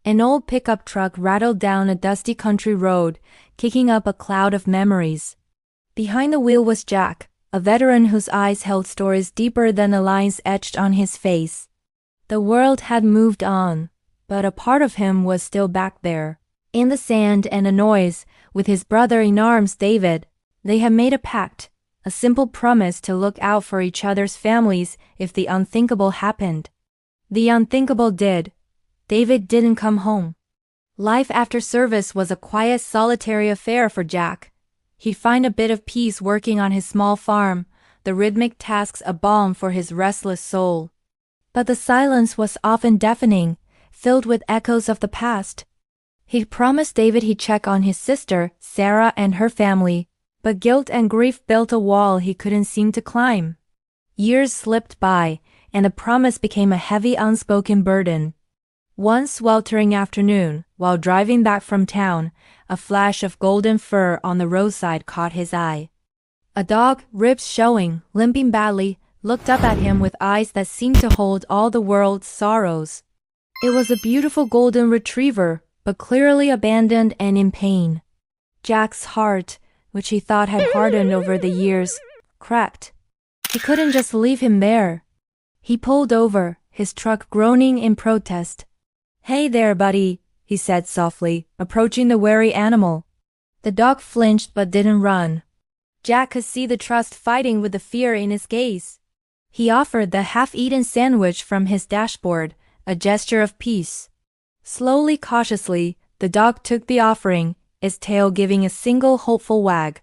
An old pickup truck rattled down a dusty country road, kicking up a cloud of memories. Behind the wheel was Jack, a veteran whose eyes held stories deeper than the lines etched on his face. The world had moved on, but a part of him was still back there. In the sand and the noise, with his brother in arms, David, they had made a pact, a simple promise to look out for each other's families if the unthinkable happened. The unthinkable did. David didn't come home. Life after service was a quiet, solitary affair for Jack. He'd find a bit of peace working on his small farm, the rhythmic tasks a balm for his restless soul. But the silence was often deafening, filled with echoes of the past. He'd promised David he'd check on his sister, Sarah, and her family, but guilt and grief built a wall he couldn't seem to climb. Years slipped by, and the promise became a heavy, unspoken burden. One sweltering afternoon, while driving back from town, a flash of golden fur on the roadside caught his eye. A dog, ribs showing, limping badly, looked up at him with eyes that seemed to hold all the world's sorrows. It was a beautiful golden retriever, but clearly abandoned and in pain. Jack's heart, which he thought had hardened over the years, cracked. He couldn't just leave him there. He pulled over, his truck groaning in protest. "Hey there, buddy," he said softly, approaching the wary animal. The dog flinched but didn't run. Jack could see the trust fighting with the fear in his gaze. He offered the half-eaten sandwich from his dashboard, a gesture of peace. Slowly, cautiously, the dog took the offering, its tail giving a single hopeful wag.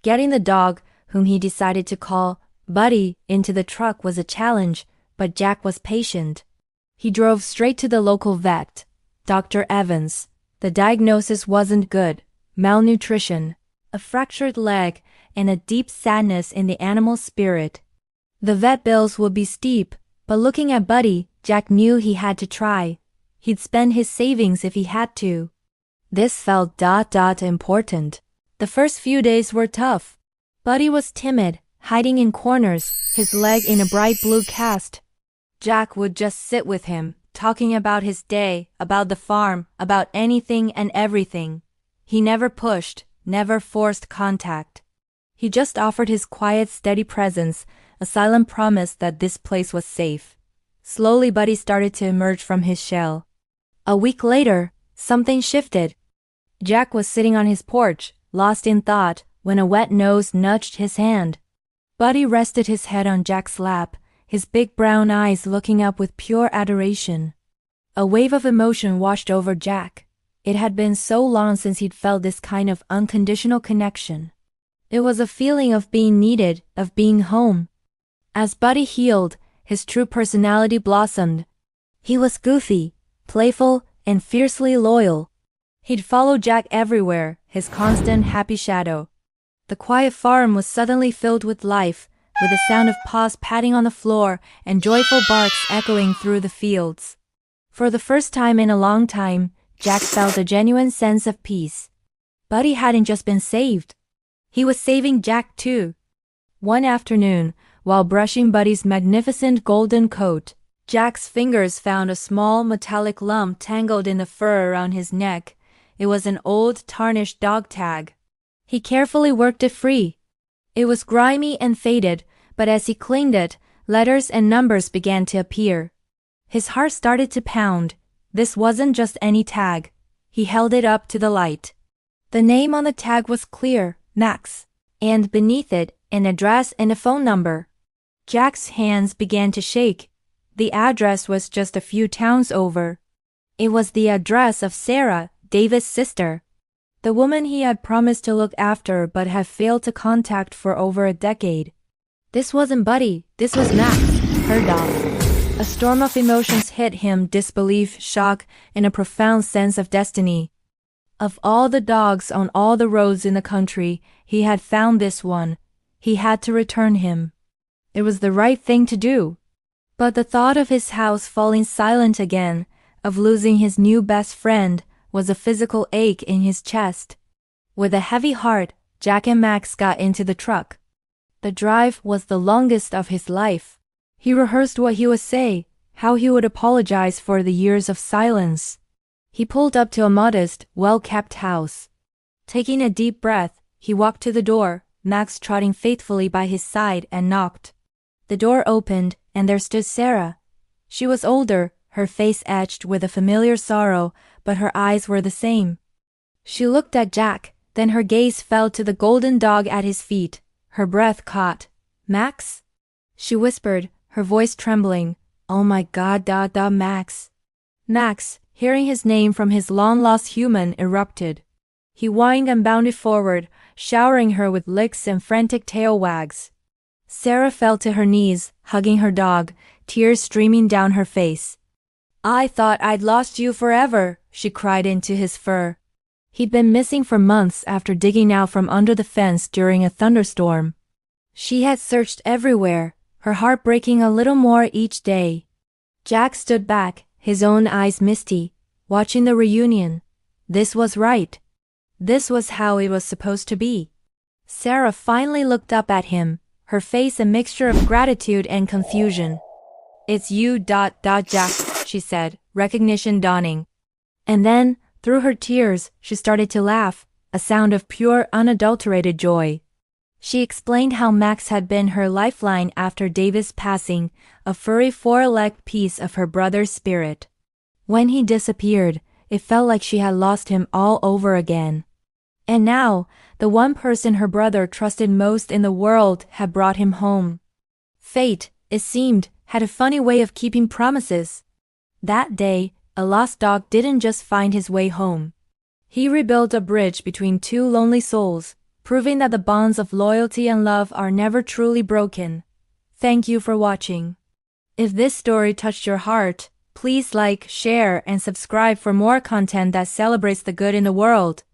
Getting the dog, whom he decided to call Buddy, into the truck was a challenge, but Jack was patient. He drove straight to the local vet, Dr. Evans. The diagnosis wasn't good: malnutrition, a fractured leg, and a deep sadness in the animal's spirit. The vet bills would be steep, but looking at Buddy, Jack knew he had to try. He'd spend his savings if he had to. This felt important. The first few days were tough. Buddy was timid, hiding in corners, his leg in a bright blue cast. Jack would just sit with him, talking about his day, about the farm, about anything and everything. He never pushed, never forced contact. He just offered his quiet, steady presence, a silent promise that this place was safe. Slowly, Buddy started to emerge from his shell. A week later, something shifted. Jack was sitting on his porch, lost in thought, when a wet nose nudged his hand. Buddy rested his head on Jack's lap, his big brown eyes looking up with pure adoration. A wave of emotion washed over Jack. It had been so long since he'd felt this kind of unconditional connection. It was a feeling of being needed, of being home. As Buddy healed, his true personality blossomed. He was goofy, playful, and fiercely loyal. He'd follow Jack everywhere, his constant happy shadow. The quiet farm was suddenly filled with life, with the sound of paws patting on the floor and joyful barks echoing through the fields. For the first time in a long time, Jack felt a genuine sense of peace. Buddy hadn't just been saved. He was saving Jack too. One afternoon, while brushing Buddy's magnificent golden coat, Jack's fingers found a small metallic lump tangled in the fur around his neck. It was an old, tarnished dog tag. He carefully worked it free. It was grimy and faded, but as he cleaned it, letters and numbers began to appear. His heart started to pound. This wasn't just any tag. He held it up to the light. The name on the tag was clear, Max, and beneath it, an address and a phone number. Jack's hands began to shake. The address was just a few towns over. It was the address of Sarah, David's sister, the woman he had promised to look after but had failed to contact for over a decade. This wasn't Buddy, this was Max, her dog. A storm of emotions hit him: disbelief, shock, and a profound sense of destiny. Of all the dogs on all the roads in the country, he had found this one. He had to return him. It was the right thing to do. But the thought of his house falling silent again, of losing his new best friend, was a physical ache in his chest. With a heavy heart, Jack and Max got into the truck. The drive was the longest of his life. He rehearsed what he would say, how he would apologize for the years of silence. He pulled up to a modest, well-kept house. Taking a deep breath, he walked to the door, Max trotting faithfully by his side, and knocked. The door opened, and there stood Sarah. She was older, her face etched with a familiar sorrow, but her eyes were the same. She looked at Jack, then her gaze fell to the golden dog at his feet. Her breath caught. "Max?" she whispered, her voice trembling. "Oh my God, Max." Max, hearing his name from his long-lost human, erupted. He whined and bounded forward, showering her with licks and frantic tail wags. Sarah fell to her knees, hugging her dog, tears streaming down her face. "I thought I'd lost you forever," she cried into his fur. He'd been missing for months after digging out from under the fence during a thunderstorm. She had searched everywhere, her heart breaking a little more each day. Jack stood back, his own eyes misty, watching the reunion. This was right. This was how it was supposed to be. Sarah finally looked up at him, her face a mixture of gratitude and confusion. "It's you, Jack," she said, recognition dawning. And then, through her tears, she started to laugh, a sound of pure, unadulterated joy. She explained how Max had been her lifeline after David's passing, a furry four-legged piece of her brother's spirit. When he disappeared, it felt like she had lost him all over again. And now, the one person her brother trusted most in the world had brought him home. Fate, it seemed, had a funny way of keeping promises. That day, a lost dog didn't just find his way home. He rebuilt a bridge between two lonely souls, proving that the bonds of loyalty and love are never truly broken. Thank you for watching. If this story touched your heart, please like, share, and subscribe for more content that celebrates the good in the world.